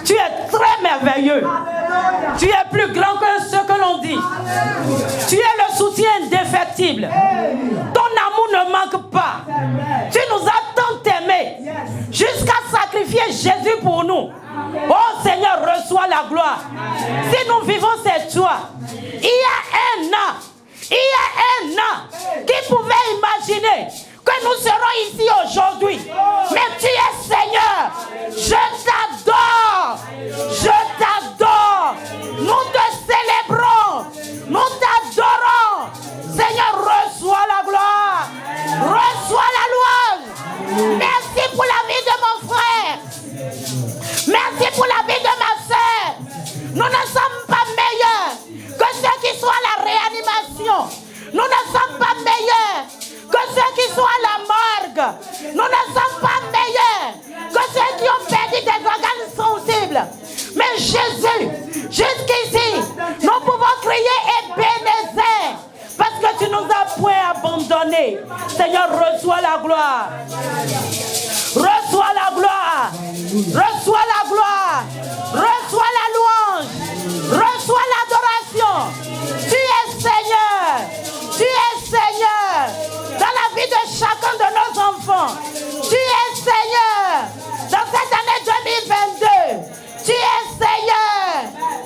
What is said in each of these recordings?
Tu es très merveilleux. Tu es plus grand que ce que l'on dit. Tu es le soutien indéfectible. Ton amour ne manque pas. Tu nous as tant aimés jusqu'à sacrifier Jésus pour nous. Oh Seigneur, reçois la gloire. Si nous vivons cette joie, il y a un an qui pouvait imaginer que nous serons ici aujourd'hui. Mais tu es Seigneur. Je t'adore. Je t'adore. Nous te célébrons. Nous t'adorons. Seigneur, reçois la gloire. Reçois la louange. Merci pour la vie de mon frère. Merci pour la vie de ma soeur. Nous ne sommes pas meilleurs que ceux qui sont à la réanimation. Nous ne sommes pas meilleurs que ceux qui sont à la morgue. Nous ne sommes pas meilleurs que ceux qui ont perdu des organes sensibles. Mais Jésus, jusqu'ici, nous pouvons crier Ebenezer, parce que tu nous as point abandonnés. Seigneur, reçois la gloire. Reçois la gloire. Reçois la gloire. Reçois la louange. Reçois l'adoration. Tu es Seigneur. Tu es Seigneur. Dans la vie de chacun de nos enfants. Tu es Seigneur. Dans cette année 2022. Tu es Seigneur.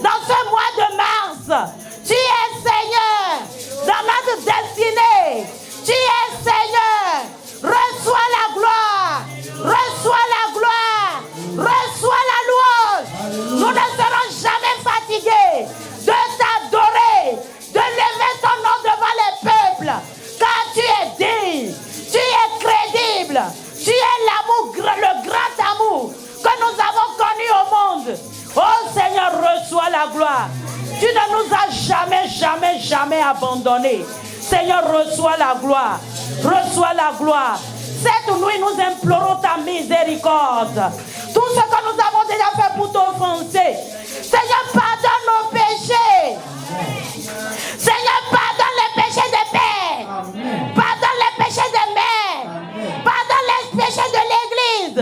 Dans ce mois de mars. Tu es Seigneur. Dans notre destinée. Tu es Seigneur. Reçois la gloire. Reçois la gloire. Reçois la louange. Nous ne serons jamais fatigués de t'adorer, de lever ton nom devant les peuples, car tu es digne, tu es crédible, tu es l'amour, le grand amour que nous avons connu au monde. Oh Seigneur, reçois la gloire. Tu ne nous as jamais abandonnés. Seigneur, reçois la gloire. Reçois la gloire. Cette nuit, nous implorons ta miséricorde. Tout ce que nous avons déjà fait pour t'offenser. Seigneur, pardonne nos péchés. Seigneur, pardonne les péchés des pères. Pardonne les péchés des mères. Pardonne les péchés de l'Église.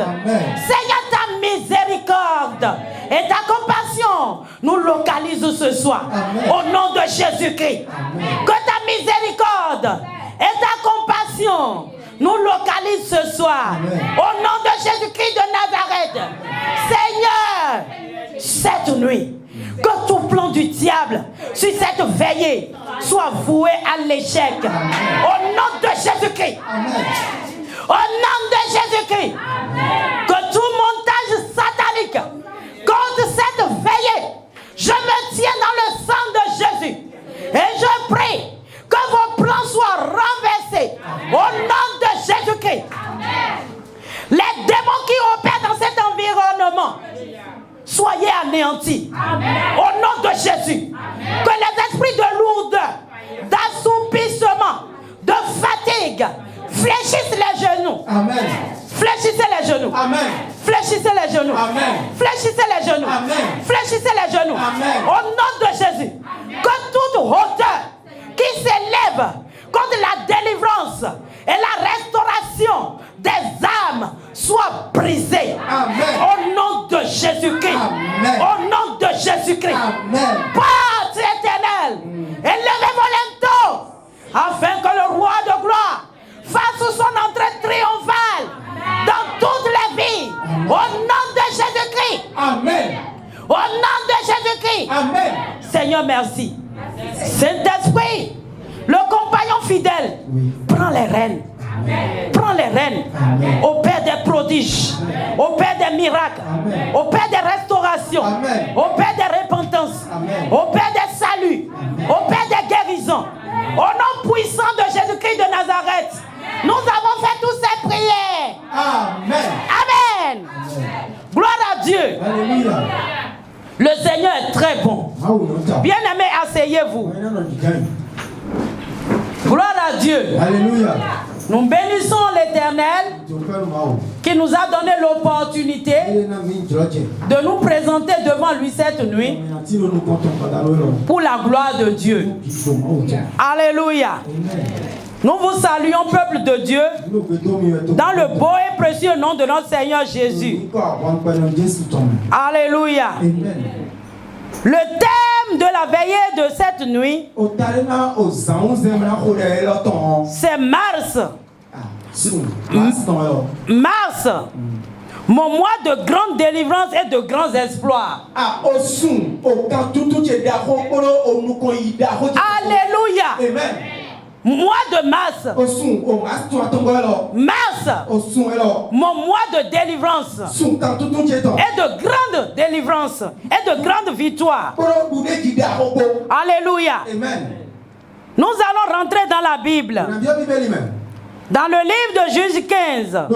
Seigneur, ta miséricorde et ta compassion nous localisent ce soir. Au nom de Jésus-Christ. Que ta miséricorde et ta compassion nous localisent ce soir. Au nom de Jésus-Christ de Nazareth. Seigneur, cette nuit, que tout plan du diable sur cette veillée soit voué à l'échec. Au nom de Jésus-Christ. Au nom de Jésus-Christ. Que tout montage satanique contre cette veillée, je me tiens dans le sang de Jésus. Et je prie que vos plans soient renversés. Au nom de Jésus-Christ. Les démons qui opèrent dans cet environnement, soyez anéantis. Au nom de Jésus. Que les esprits de lourdeur, d'assoupissement, de fatigue, fléchissent les genoux. Amen. Fléchissez les genoux. Amen. Fléchissez les genoux. Amen. Fléchissez les genoux. Amen. Fléchissez les genoux. Amen. Au nom de Jésus. Que toute hauteur qui s'élève contre la délivrance et la restauration des âmes soit brisée. Amen. Au nom de Jésus-Christ. Amen. Au nom de Jésus-Christ. Amen. Pâtre éternel, élevez vos linteaux afin que le roi de gloire fasse son entrée triomphale dans toutes les vies. Au nom de Jésus-Christ. Amen. Au nom de Jésus-Christ. Amen. Seigneur, merci. Saint-Esprit, le compagnon fidèle, prends les rênes. Prends les rênes. Au Père des prodiges, au Père des miracles, au Père des restaurations, au Père des repentances, au Père des saluts, au Père des guérisons. Au nom puissant de Jésus-Christ de Nazareth, nous avons fait toutes ces prières. Amen. Amen. Gloire à Dieu. Alléluia. Le Seigneur est très bon. Bien-aimés, asseyez-vous. Gloire à Dieu. Alléluia. Nous bénissons l'Éternel qui nous a donné l'opportunité de nous présenter devant lui cette nuit pour la gloire de Dieu. Alléluia. Nous vous saluons, peuple de Dieu, dans le beau et précieux nom de notre Seigneur Jésus. Alléluia. Le thème de la veillée de cette nuit, c'est Mars. Mars, mon mois de grande délivrance et de grands exploits. Alléluia. Amen. Mois de mars. Mars, mon mois de délivrance et de grande délivrance et de grande victoire. Alléluia. Amen. Nous allons rentrer dans la Bible. Dans le livre de Juge 15,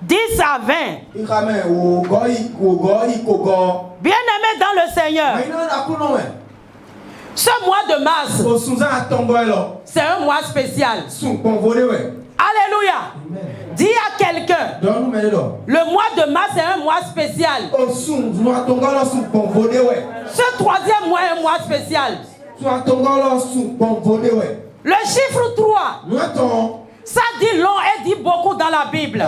10 à 20. Bien-aimés dans le Seigneur, ce mois de mars, c'est un mois spécial. Alléluia. Dis à quelqu'un, le mois de mars est un mois spécial. Ce troisième mois est un mois spécial. Le chiffre 3, ça dit long et dit beaucoup dans la Bible.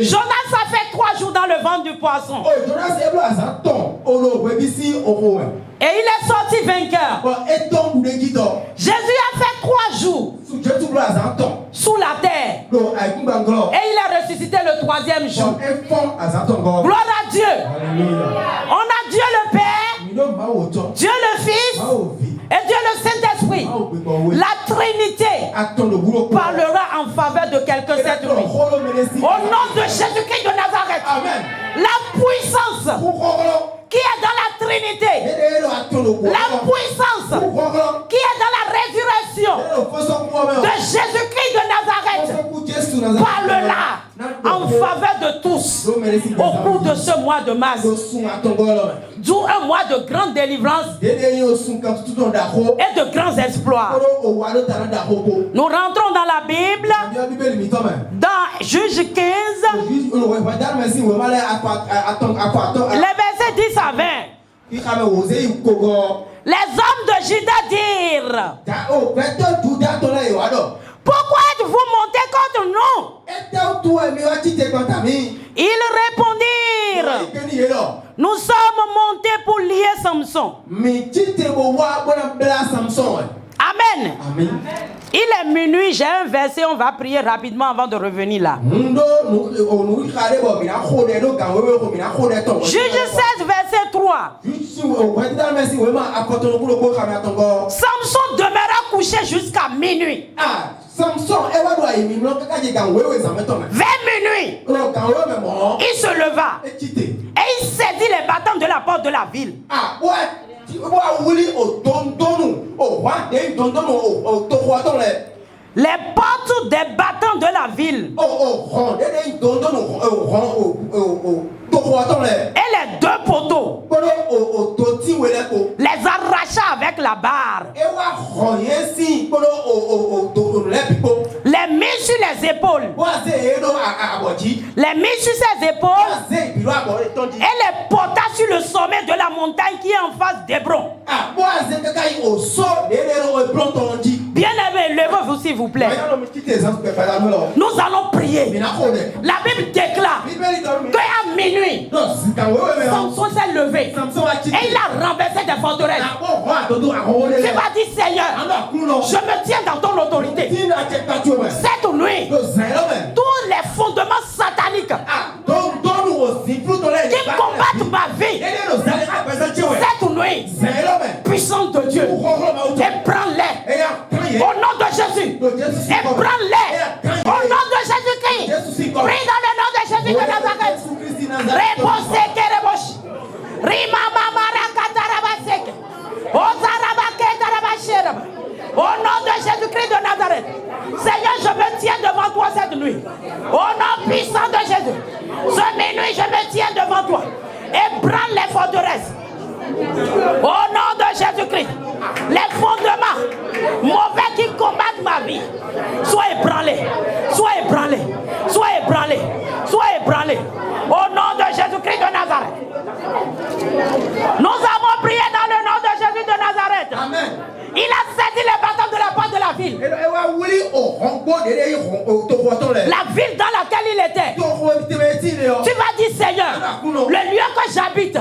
Jonas a fait 3 jours dans le ventre du poisson. Et il est sorti vainqueur. Jésus a fait 3 jours sous la terre. Et il a ressuscité le 3e jour. Gloire à Dieu. On a Dieu le Père, Dieu le Fils et Dieu le Saint-Esprit. La Trinité parlera en faveur de quelqu'un cette nuit. Au nom de Jésus-Christ de Nazareth. La puissance qui est dans la Trinité, la puissance qui est dans la résurrection de Jésus-Christ de Nazareth parlera en faveur de tous au cours de ce mois de mars. D'où un mois de grande délivrance et de grands exploits. Nous rentrons dans la Bible, dans Juge 15, les versets 10 à 20. Les hommes de Juda dirent: pourquoi êtes-vous montés contre nous? Ils répondirent: nous sommes montés pour lier Samson. Amen. Il est minuit, j'ai un verset, on va prier rapidement avant de revenir là. Juge 16, verset 3. Samson demeura couché jusqu'à minuit. Vers minuit, il se leva et il saisit les battants de la porte de la ville. Les portes des battants de la ville et les 2 poteaux les arracha avec la barre, les mit sur les épaules, les mit sur ses épaules et les porta sur le sommet de la montagne qui est en face d'Hébron. Bien aimé, levez-vous s'il vous plaît. Nous allons prier. La Bible déclare qu'à minuit, Samson s'est levé et il a renversé des forteresses. Tu vas dire: Seigneur, je me tiens dans ton autorité. Cette nuit, tous les fondements sataniques qui combattent ma vie, cette nuit, puissance de Dieu, ébranle-les au nom de Jésus. Ébranle-les au nom de Jésus-Christ. Prie dans le nom de Jésus de Nazareth. Réposez Kerebosh. Rima Mamara Katarabasek. Ozarabaketarabacheraba. Au nom de Jésus-Christ de Nazareth. Seigneur, je me tiens devant toi cette nuit. Au nom puissant de Jésus. Ce minuit, je me tiens devant toi. Ébranle les forteresses. Au nom de Jésus-Christ, les fondements mauvais qui combattent ma vie, soient ébranlés, soient ébranlés, soient ébranlés, soient ébranlés. Au nom de Jésus-Christ de Nazareth. Nous avons prié dans le nom de Jésus de Nazareth. Amen. la ville dans laquelle il était. Tu vas dire, Seigneur, le lieu que j'habite,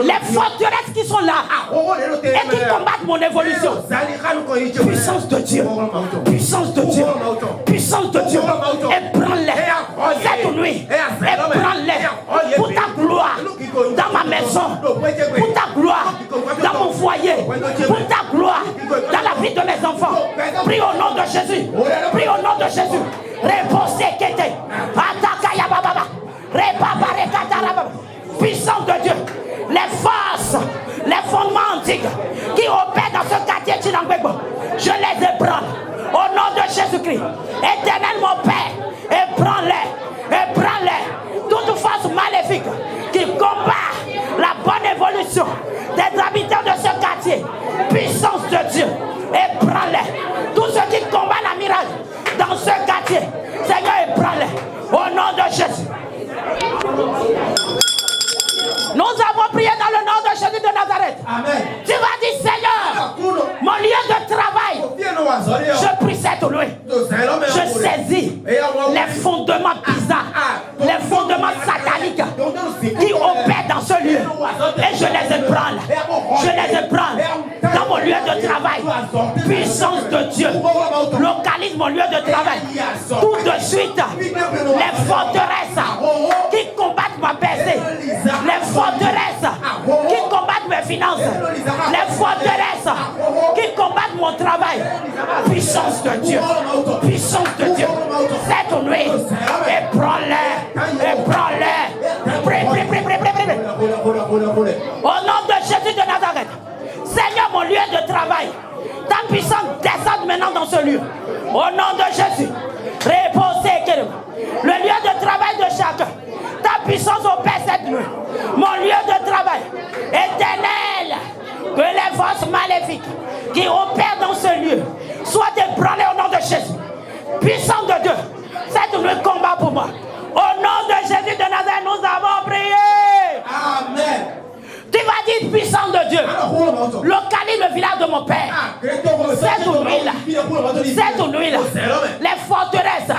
les forteresses qui sont là et qui combattent mon évolution. Puissance de Dieu, puissance de Dieu, puissance de Dieu. Et prends-les cette nuit. Et prends-les pour ta gloire dans ma maison, pour ta gloire dans mon foyer, pour ta gloire dans la vie de mes enfants. Prie au nom de Jésus. Prie au nom de Jésus. Puissance de Dieu. Les forces, les fondements antiques qui opèrent dans ce quartier Chinangbegbo, je les ébranle au nom de Jésus-Christ. Éternel mon Père, et prends-les, toute force maléfique qui combat la bonne évolution des habitants de ce quartier. Puissance de Dieu, et prends-les. Tous ceux qui combattent la miracle dans ce quartier, Seigneur, et prends-les au nom de Jésus. Nous avons prié dans le nom de Jésus de Nazareth. Amen. Tu vas dire, Seigneur, mon lieu de travail, je prie cette nuit. Je saisis les fondements bizarres, les fondements sataniques qui opèrent dans ce lieu. Et je les ébranle. Je les ébranle dans mon lieu de travail. Puissance de Dieu localise mon lieu de travail. Tout de suite, les forteresses qui combattent ma baissée, les forteresses qui combattent mes finances, les forteresses qui combattent mon travail. Puissance de Dieu, puissance de Dieu. Cette nuit, et prends-les. Prie. Au nom de Jésus de Nazareth, Seigneur, mon lieu de travail, ta puissance descend maintenant dans ce lieu. Au nom de Jésus, reposez le lieu de travail de chacun. Ta puissance opère cette nuit. Mon lieu de travail, éternel, que les forces maléfiques qui opèrent dans ce lieu soient ébranlées au nom de Jésus. Puissance de Dieu, cette nuit combat pour moi. Au nom de Jésus de Nazareth, nous avons prié. Amen. Tu vas dire puissance de Dieu. Localise le village de mon père. Cette nuit-là, les forteresses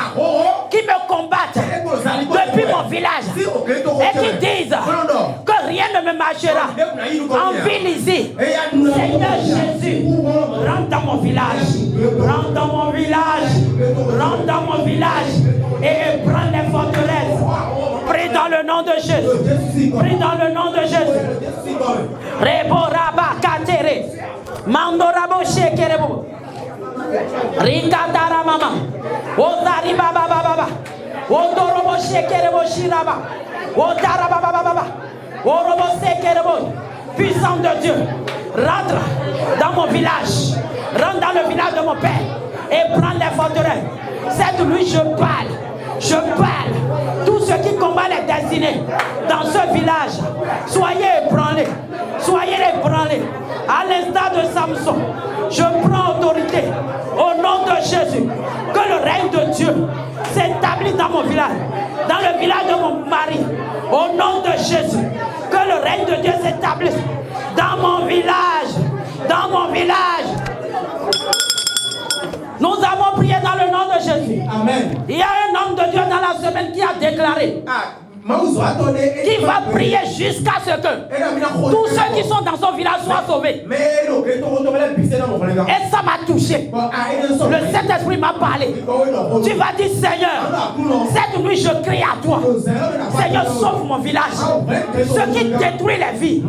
qui me combattent depuis mon village et qui disent que rien ne me marchera en ville ici. Seigneur Jésus, rentre dans mon village. Rentre dans mon village. Rentre dans mon village et prends les forteresses. Prie dans le nom de Jésus. Prie dans le nom de Jésus. Reboraba katere mandorabo shekerebo rikatara mama otari baba baba otorobo shekerebo shiraba otara baba baba orobo shekerebo. Puissance de Dieu, rentre dans mon village, rentre dans le village de mon père et prends les forteresses. Cette nuit je parle. Tous ceux qui combattent les destinées dans ce village, soyez ébranlés. À l'instar de Samson, je prends autorité au nom de Jésus. Que le règne de Dieu s'établisse dans mon village, dans le village de mon mari. Au nom de Jésus, que le règne de Dieu s'établisse dans mon village. Nous avons prié dans le nom de Jésus. Amen. Il y a un homme de Dieu dans la semaine qui a déclaré qui va prier jusqu'à ce que tous ceux qui sont dans son village soient sauvés. Et ça m'a touché. Le Saint-Esprit m'a parlé. Tu vas dire, Seigneur, cette nuit je crie à toi. Seigneur, sauve mon village. Ce qui détruit les vies,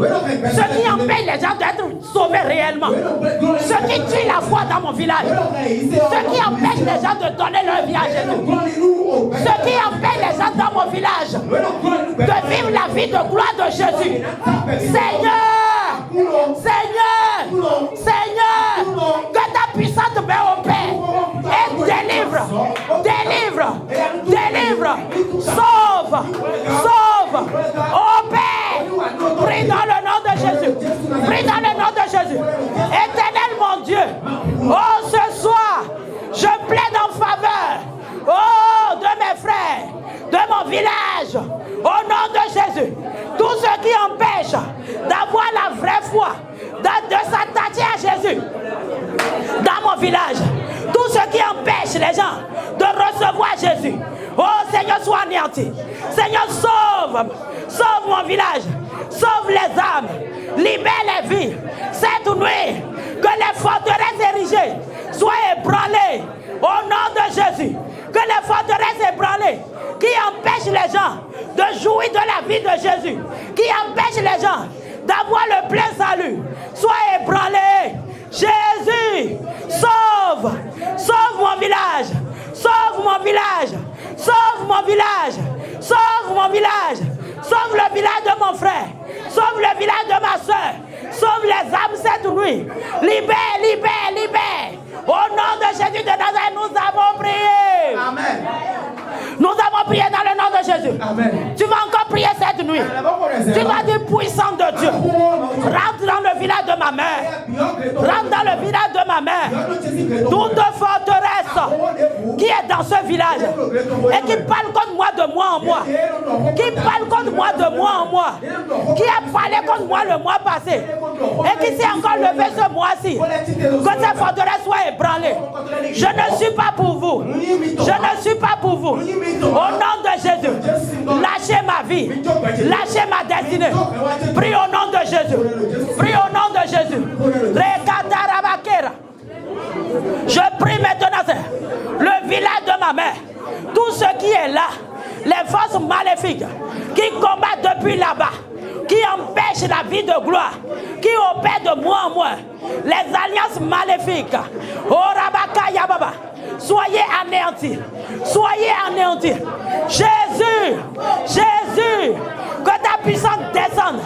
ce qui empêche les gens d'être sauvés réellement, ce qui tue la foi dans mon village, ce qui empêche les gens de donner leur vie à Jésus, ce qui empêche les gens dans mon village de vivre la vie de gloire de Jésus. Seigneur, que ta puissance me opère et délivre, sauve, opère. Prie dans le nom de Jésus. Éternel mon Dieu, oh ce soir, je plaide en faveur, oh de mes frères, de mon village, au nom de Jésus. Tous ceux qui empêchent d'avoir la vraie foi, de s'attacher à Jésus dans mon village, tous ceux qui empêchent les gens de recevoir Jésus. Oh Seigneur, sois anéanti. Seigneur, sauve mon village, sauve les âmes, libère les vies. Cette nuit, que les forteresses érigées soient ébranlées au nom de Jésus. Que les forteresses ébranlées qui empêchent les gens de jouir de la vie de Jésus, qui empêchent les gens d'avoir le plein salut, soient ébranlées. Jésus, sauve mon village, sauve mon village, sauve mon village, sauve mon village, sauve le village de mon frère, sauve le village de ma soeur, sauve les âmes cette nuit, libère, libère, libère. Au nom de Jésus de Nazareth, nous avons prié. Amen. Nous avons prié dans le nom de Jésus. Amen. Tu vas encore prier cette nuit. Tu vas dire puissant de Dieu. Rentre dans le village de ma mère. Rentre dans le village de ma mère. Toute forteresse qui est dans ce village et qui parle contre moi de moi en moi. Qui parle contre moi de moi en moi. Qui a parlé contre moi le mois passé. Et qui s'est encore levé ce mois-ci. Que cette forteresse soit ébranlée. Je ne suis pas pour vous. Je ne suis pas pour vous. Au nom de Jésus, lâchez ma vie, lâchez ma destinée. Prie au nom de Jésus. Prie au nom de Jésus. Je prie maintenant, le village de ma mère, tout ce qui est là, les forces maléfiques qui combattent depuis là-bas, qui empêchent la vie de gloire, qui opèrent de moi en moi, les alliances maléfiques. Oh Rabaka Yababa. Soyez anéantis. Soyez anéantis. Jésus, Jésus, que ta puissance descende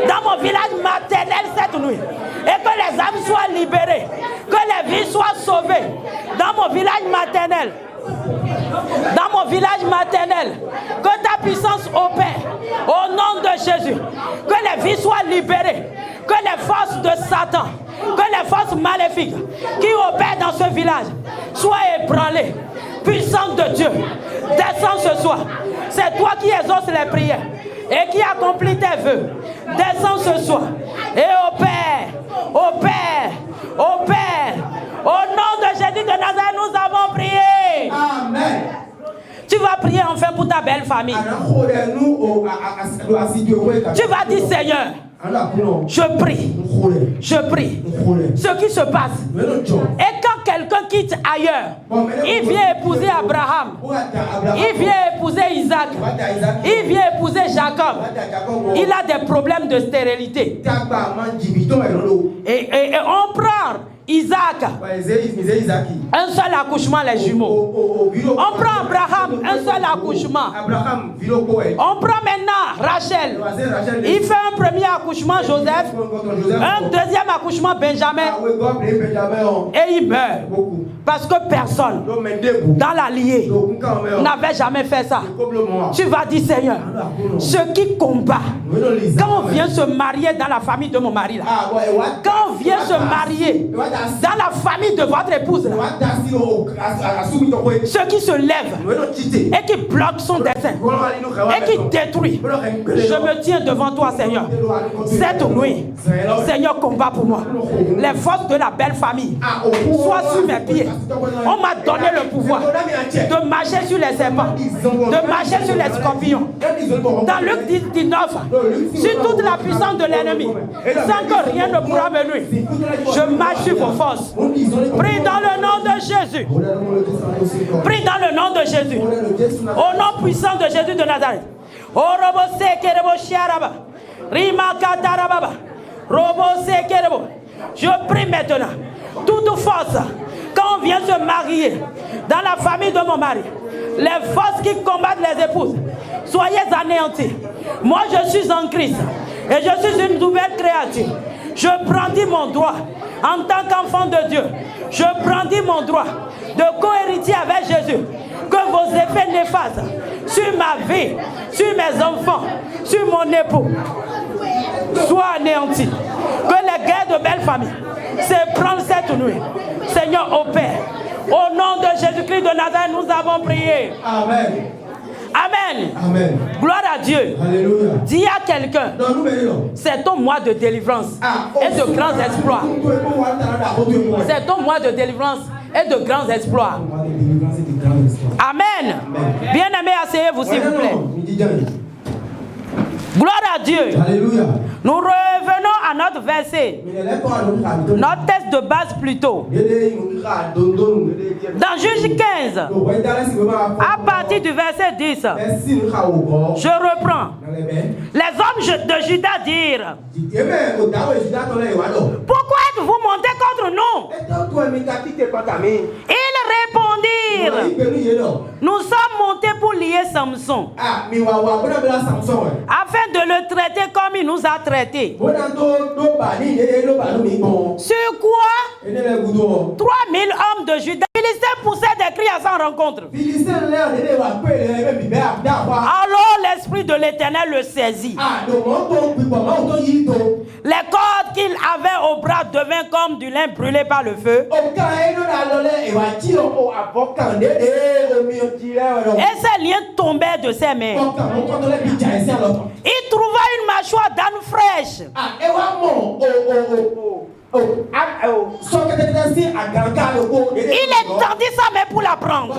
dans mon village maternel cette nuit. Et que les âmes soient libérées. Que les vies soient sauvées dans mon village maternel. Dans mon village maternel. Que ta puissance opère au nom de Jésus. Que les vies soient libérées. Que les forces de Satan, que les forces maléfiques qui opèrent dans ce village soient ébranlées. Puissance de Dieu, descends ce soir. C'est toi qui exauces les prières et qui accomplis tes vœux. Descends ce soir et opère, opère, opère. Au nom de Jésus de Nazareth, nous avons prié. Amen. Tu vas prier enfin pour ta belle famille. Tu vas dire Seigneur, je prie, ce qui se passe. Et quand quelqu'un quitte ailleurs, il vient épouser Abraham, il vient épouser Isaac, il vient épouser Jacob, il a des problèmes de stérilité. Et on prend Isaac, un seul accouchement, les jumeaux. On prend Abraham, un seul accouchement. On prend maintenant Rachel. Il fait un premier accouchement, Joseph. Un deuxième accouchement, Benjamin. Et il meurt. Parce que personne dans l'allié n'avait jamais fait ça. Tu vas dire, Seigneur, ceux qui combattent, quand on vient se marier dans la famille de mon mari, là, quand on vient se marier dans la famille de votre épouse, là, ceux qui se lèvent et qui bloquent son dessein et qui détruisent, je me tiens devant toi, Seigneur. Cette nuit, Seigneur, combat pour moi. Les forces de la belle famille soient sur mes pieds. On m'a donné le pouvoir de marcher sur les serpents, de marcher sur les scorpions. Dans Luc 19, sur toute la puissance de l'ennemi, sans que rien ne pourra me nuire, je marche sur vos forces. Prie dans le nom de Jésus. Prie dans le nom de Jésus. Au nom puissant de Jésus de Nazareth. Je prie maintenant. Toute force, quand on vient se marier dans la famille de mon mari, les forces qui combattent les épouses, soyez anéantis. Moi, je suis en Christ et je suis une nouvelle créature. Je brandis mon droit en tant qu'enfant de Dieu. Je brandis mon droit de cohéritier avec Jésus. Que vos effets néfastes sur ma vie, sur mes enfants, sur mon époux, soient anéantis. Que les guerres de belle famille s'ébranlent cette nuit. Seigneur, opère. Au nom de Jésus-Christ de Nazareth, nous avons prié. Amen. Amen. Amen. Gloire à Dieu. Alléluia. Dis à quelqu'un, c'est ton mois de délivrance et de grands exploits. C'est ton mois de délivrance et de grands exploits. Amen. Bien-aimés, asseyez-vous s'il vous plaît. Gloire à Dieu. Alléluia. Nous revenons à notre verset. Notre texte de base plutôt. Dans Juge 15, à partir du verset 10, je reprends. Les hommes de Juda dirent: pourquoi êtes-vous montés contre nous? Ils répondirent: nous sommes montés pour lier Samson, afin de le traiter comme il nous a traités. Sur quoi 3000 hommes de Juda, les Philistins poussaient des cris à sa rencontre. Alors l'esprit de l'Éternel le saisit. Les cordes qu'il avait au bras devinrent comme du lin brûlé par le feu. Et ses liens tombèrent de ses mains. Il trouva une mâchoire d'âne fraîche. Il étendit sa main pour la prendre.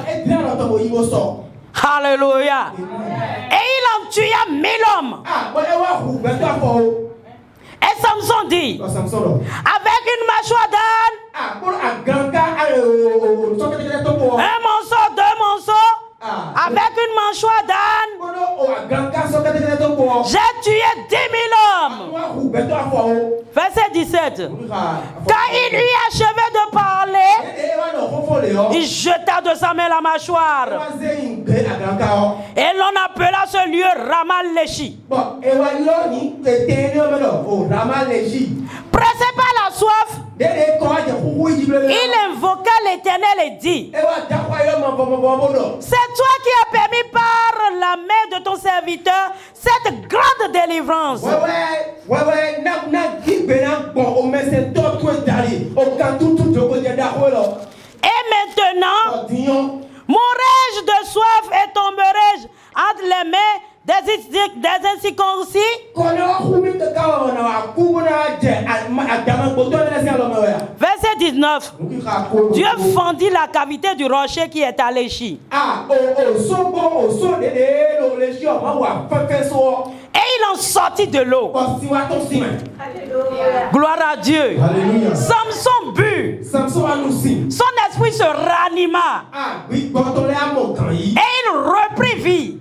Alléluia. Et il en tua 1000 hommes. Et Samson dit: avec une mâchoire d'âne, un morceau, 2 morceaux, avec une mâchoire d'âne, j'ai tué 10 000 hommes. Verset 17. Quand il eut achevé de parler, il jeta de sa main la mâchoire. Et l'on appela ce lieu Ramal-Léchi. Pressé par la soif, il invoqua l'Éternel et dit: c'est toi qui as permis par la main de ton serviteur cette grande délivrance. Et maintenant, mourrai-je de soif et tomberai-je entre les mains des incirconcis? Verset 19. Dieu fendit la cavité du rocher qui est à Léchi. Et il en sortit de l'eau. Gloire à Dieu. Alléluia. Samson but. Son esprit se ranima. Et il reprit vie.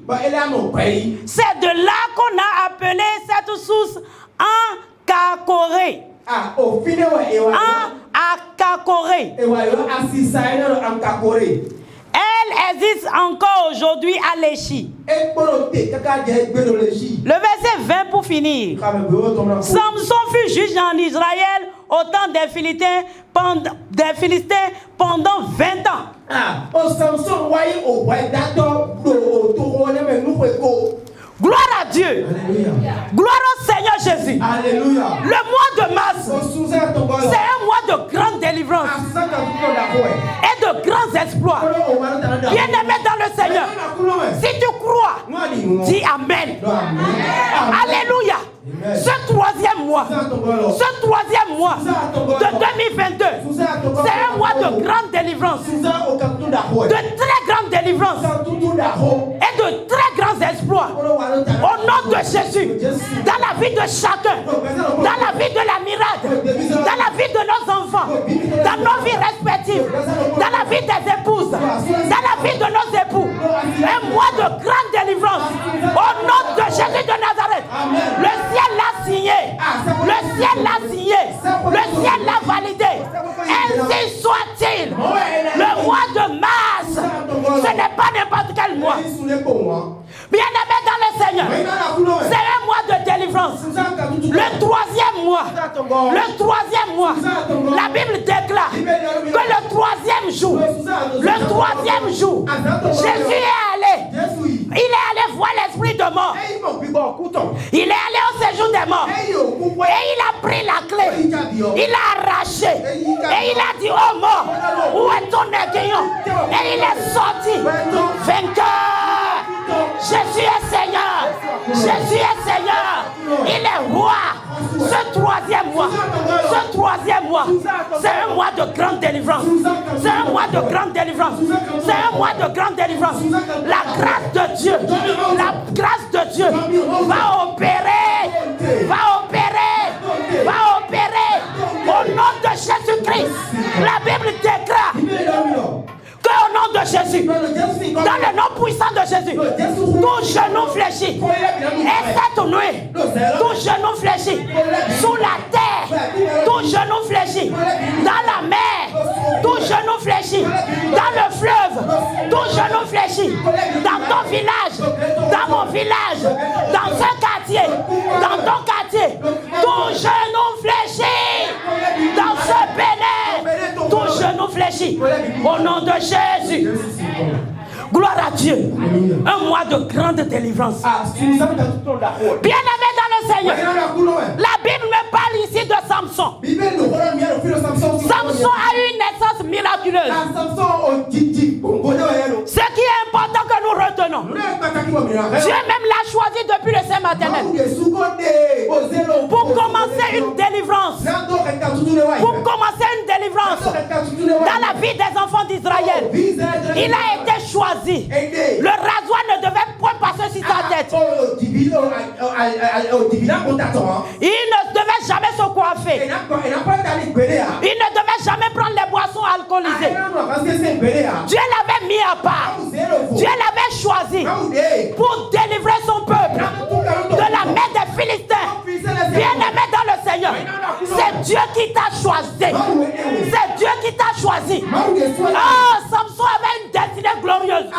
C'est de là qu'on a appelé cette source Ankakoré. Ankakoré. Elle existe encore aujourd'hui à Léchi. Le verset 20 pour finir. Samson fut juge en Israël au temps des Philistins pendant 20 ans. Gloire à Dieu. Alléluia. Gloire au Seigneur Jésus. Alléluia. Le mois de mars, c'est un mois de grande délivrance et de grands exploits. Bien-aimé dans le Seigneur, si tu crois, dis Amen. Alléluia. Ce troisième mois de 2022, c'est un mois de grande délivrance, de très grande délivrance et de très grands exploits. Au nom de Jésus, dans la vie de chacun, dans la vie de la miracle, dans la vie de nos enfants, dans nos vies respectives, dans la vie des épouses, dans la vie de nos époux, un mois de grande délivrance. Au nom de Jésus de Nazareth, le ciel l'a signé, le ciel l'a signé, le ciel l'a validé. Ainsi soit-il. Le mois de mars, ce n'est pas n'importe quel mois. Bien-aimé dans le Seigneur, c'est un mois de délivrance. Le troisième mois, la Bible déclare que le troisième jour, Jésus est allé. Il est allé voir l'esprit de mort. Il est allé au séjour des morts. Et il a pris la clé. Il a arraché. Et il a dit: oh mort, où est ton aiguillon? Et il est sorti vainqueur. Jésus est Seigneur. Jésus est Seigneur. Il est roi. Ce troisième mois, c'est un mois de grande délivrance. C'est un mois de grande délivrance. C'est un mois de grande délivrance. La grâce de Dieu, la grâce de Dieu va opérer, au nom de Jésus-Christ. La Bible déclare qu'au nom de Jésus, dans le nom puissant de Jésus, tout genou fléchit. Et cette nuit, tout genou fléchit. Sous la terre, tout genou fléchit. Dans la mer, tout genou fléchit. Dans le fleuve, tout genou fléchit. Dans ton village, dans mon village, dans ce quartier, dans ton quartier, tout genou fléchit. Dans ce Bénin, tout genou fléchit. Au nom de Jésus. Gloire à Dieu. Un mois de grande délivrance. Bien-aimé dans le Seigneur, la Bible me parle ici de Samson. Samson a eu une naissance miraculeuse. Ce qui est important que nous retenons, Dieu même l'a choisi depuis le sein maternel pour commencer une délivrance. Pour commencer une délivrance dans la vie des enfants d'Israël. Il a été choisi. Le rasoir ne devait point passer sur sa tête. Il ne devait jamais se coiffer. Il ne devait jamais prendre les boissons alcoolisées. Dieu l'avait mis à part. Dieu l'avait choisi pour délivrer son peuple de la main des Philistins. Bien-aimé dans le Seigneur, c'est Dieu qui t'a choisi. C'est Dieu qui t'a choisi. Oh, Samson avait une destinée glorieuse.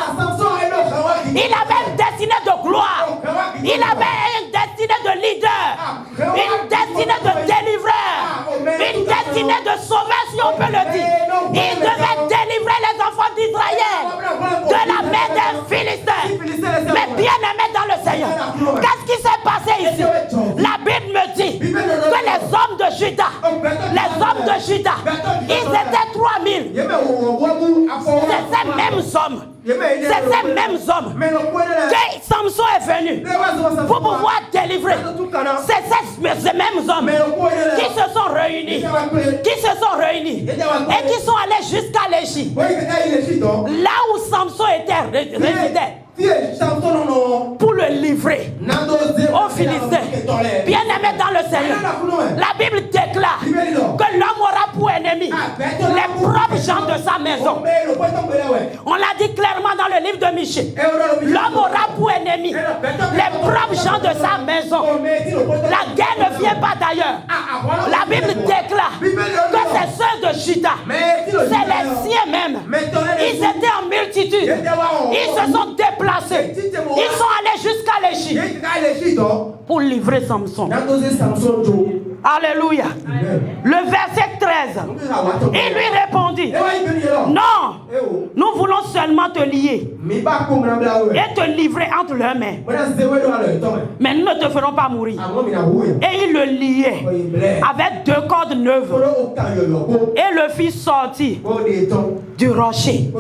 Il avait une destinée de gloire. Il avait une destinée de leader. Une destinée de délivreur. Une destinée de sauveur, si on peut le dire. Il devait délivrer les enfants d'Israël de la main des Philistins. Mais bien aimé dans le Seigneur, qu'est-ce qui s'est passé ici? La Bible me dit que les hommes de Juda, ils étaient 3000. C'est ces mêmes hommes. C'est ces mêmes hommes que Samson est venu pour pouvoir délivrer. C'est ces mêmes hommes qui se sont réunis et qui sont allés jusqu'à l'Égypte, là où Samson résidait, pour le livrer aux Philistins. Bien-aimé dans le Seigneur, la Bible déclare que l'homme aura pour ennemi les propres gens de sa maison. On l'a dit clairement dans le livre de Michée. L'homme aura pour ennemi les propres gens de sa maison. La guerre ne vient pas d'ailleurs. La Bible déclare que c'est ceux de Juda, c'est les siens même. Ils étaient en multitude. Ils se sont déplacés. Ils sont allés jusqu'à l'Égypte pour livrer Samson. Alléluia. Le verset 13. Il lui répondit: non, nous voulons seulement te lier et te livrer entre leurs mains. Mais nous ne te ferons pas mourir. Et il le liait avec 2 cordes neuves et le fit sortir du rocher.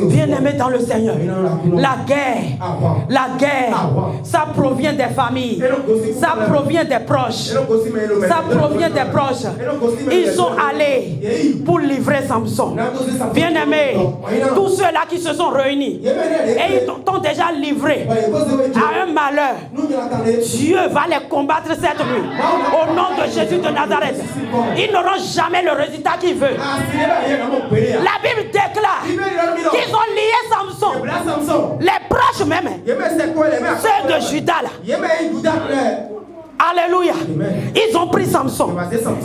Bien-aimé dans le Seigneur, la guerre, ça provient des familles, ça provient des proches, ça provient des proches. Ils sont allés pour livrer Samson. Bien-aimé, tous ceux-là qui se sont réunis et ils t'ont déjà livré à un malheur, Dieu va les combattre cette nuit. Au nom de Jésus de Nazareth, ils n'auront jamais le résultat qu'ils veulent. La Bible déclare qu'ils ont lié Samson, les proches même, ceux de Juda là. Alléluia. Ils ont pris Samson.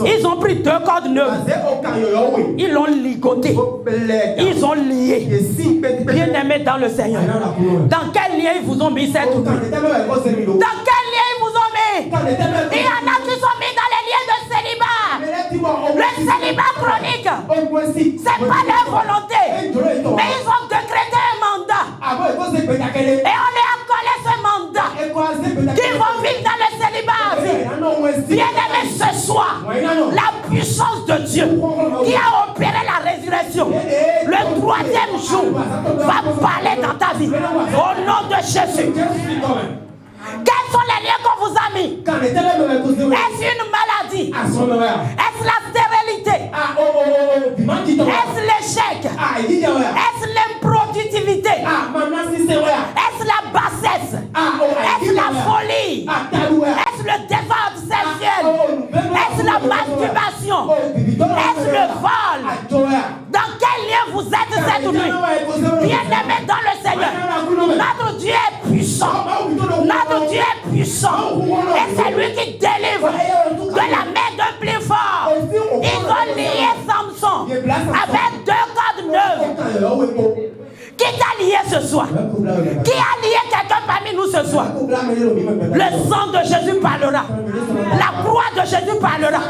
Ils ont pris 2 cordes neuves. Ils l'ont ligoté. Ils ont lié. Bien-aimés dans le Seigneur. Dans quel lien ils vous ont mis cette nuit? Dans quel lien ils vous ont mis? Il y en a qui sont mis dans les liens de célibat. Le célibat chronique, c'est pas leur volonté. Mais ils ont décrété un mandat. Et on leur a collé ce mandat. Qui vont vivre dans le célibat. Bien-aimé, ce soir, la puissance de Dieu qui a opéré la résurrection, le 3e jour, va parler dans ta vie. Au nom de Jésus. Quels sont les liens qu'on vous vous a mis? Est-ce une maladie? Est-ce la stérilité? Est-ce l'échec? Est-ce l'improductivité? Est-ce la bassesse? Est-ce la folie? Est-ce le désordre sexuel? Est-ce la masturbation? Est-ce le vol? Dans quel lien vous êtes cette nuit? Bien-aimés dans le Seigneur, notre Dieu est puissant. Notre Dieu est puissant. Et c'est lui qui délivre de la main d'un plus fort. Ils ont lié Samson avec 2 cordes neuves. Qui t'a lié ce soir? Qui a lié quelqu'un parmi nous ce soir? Le sang de Jésus parlera. La croix de Jésus parlera.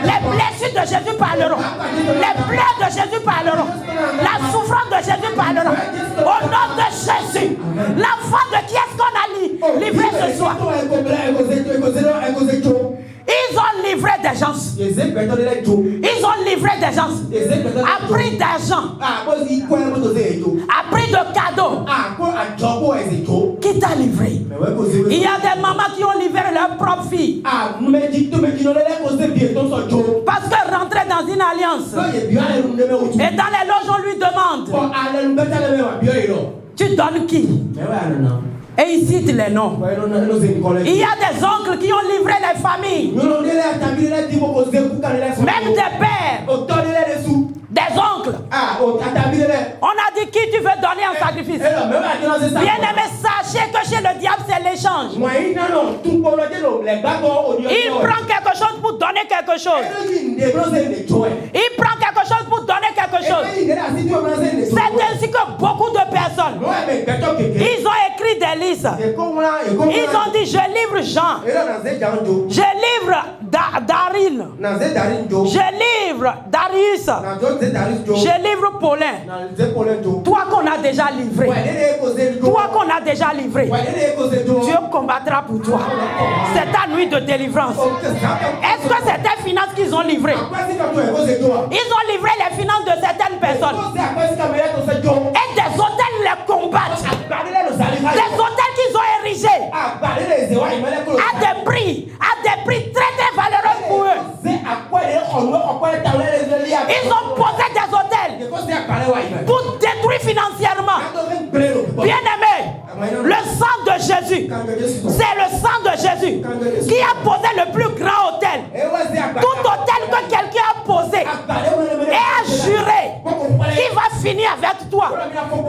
Les blessures de Jésus parleront. Les pleurs de Jésus parleront. La souffrance de Jésus parlera. Au nom de Jésus. L'enfant de qui est-ce qu'on a livré ce soir? Ils ont livré des gens. Ils ont livré des gens. À prix d'argent. À prix de cadeaux. Qui t'a livré? Il y a des mamans qui ont livré leur propre fille. Parce que rentrer dans une alliance. Et dans les loges, on lui demande. Tu donnes qui? Et il cite les noms. Il y a des oncles qui ont livré les familles. Même des pères. Des oncles. On a dit qui tu veux donner en sacrifice. Bien-aimé, sachez que chez le diable c'est l'échange. Il prend quelque chose pour donner quelque chose. Il prend quelque chose pour donner quelque chose. C'est ainsi que beaucoup de personnes, ils ont écrit des listes. Ils ont dit je livre Jean. Je livre Daryl. Je livre Darius. Je livre Paulin. Toi qu'on a déjà livré. Toi qu'on a déjà livré. Dieu combattra pour toi. C'est ta nuit de délivrance. Est-ce que c'est tes finances qu'ils ont livrées? Ils ont livré les finances de certaines personnes. Et des hôtels les combattent. Des hôtels qu'ils ont érigés à des prix très très valeureux pour eux. Ils ont posé des hôtels pour détruire financièrement. Bien-aimé, le sang de Jésus, c'est le sang de Jésus qui a posé le plus grand hôtel. Tout hôtel que quelqu'un a posé et a juré qui va finir avec toi,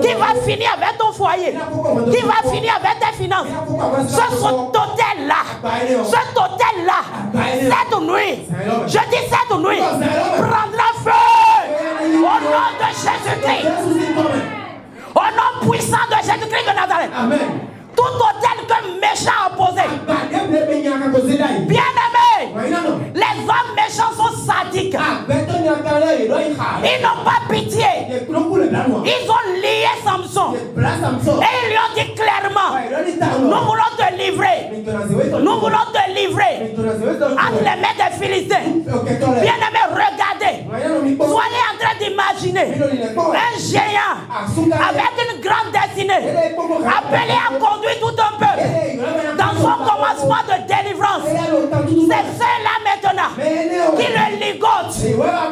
qui va finir avec ton foyer, qui va finir avec tes finances. Ce hôtel-là, cette nuit, je dis cette nuit, prendra feu au nom de Jésus-Christ. Au nom puissant de Jésus-Christ de Nazareth. Amen. Tout hôtel que méchant a posé. Bien-aimés, les hommes méchants sont sadiques. Ils n'ont pas pitié. Ils ont lié Samson. Et ils lui ont dit clairement, nous voulons te livrer. Nous voulons te livrer entre les mains des Philistins. Bien-aimés, regardez. Soyez en train d'imaginer un géant avec une grande destinée, appelé à conduire tout un peuple dans son commencement de délivrance. C'est ceux-là maintenant qui le ligotent.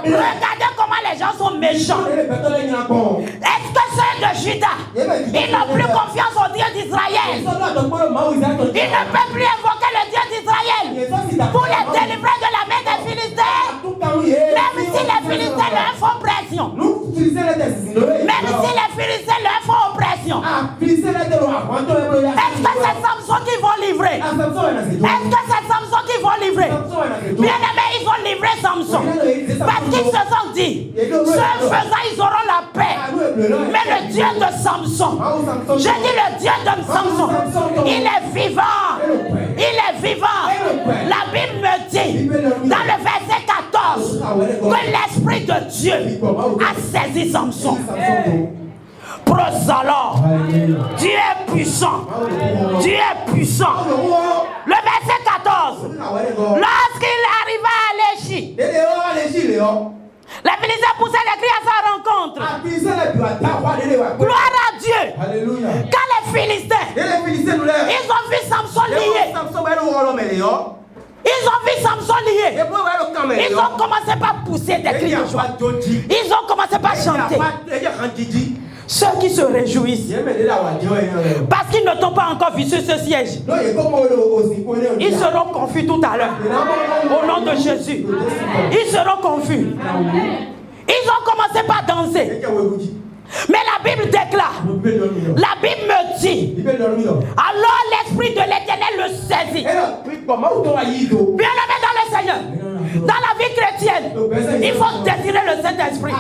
Regardez comment les gens sont méchants. Est-ce que ceux de Juda, ils n'ont plus confiance au Dieu d'Israël? Ils ne peuvent plus invoquer le Dieu d'Israël pour les délivrer de la main des Philistins. Même si les Philistins leur font pression. Même si les Philistins leur font oppression. Est-ce que c'est Samson qui vont livrer? Est-ce que c'est Samson qui vont livrer? Bien-aimés, ils vont livrer Samson. Parce qu'ils se sont dit, ce faisant, ils auront la paix. Mais le Dieu de Samson, je dis le Dieu de Samson, il est vivant. Il est vivant. La Bible me dit, dans le verset 14, que l'Esprit de Dieu a saisi Samson. Alors, Dieu est puissant. Dieu est puissant. Le verset 14. Lorsqu'il arriva à Léchi, les Philistins poussaient les cris à sa rencontre. Gloire à Dieu. Alléluia. Quand les Philistins, ils ont vu Samson lié, pousser des cris de joie. Ils ont commencé par chanter. Ceux qui se réjouissent parce qu'ils ne t'ont pas encore vu sur ce siège, ils seront confus tout à l'heure. Au nom de Jésus, ils seront confus. Ils ont commencé par danser. Mais la Bible déclare, la Bible me dit, alors l'Esprit de l'Éternel le saisit. Bien-aimé dans le Seigneur, dans la vie chrétienne, il faut désirer le Saint-Esprit.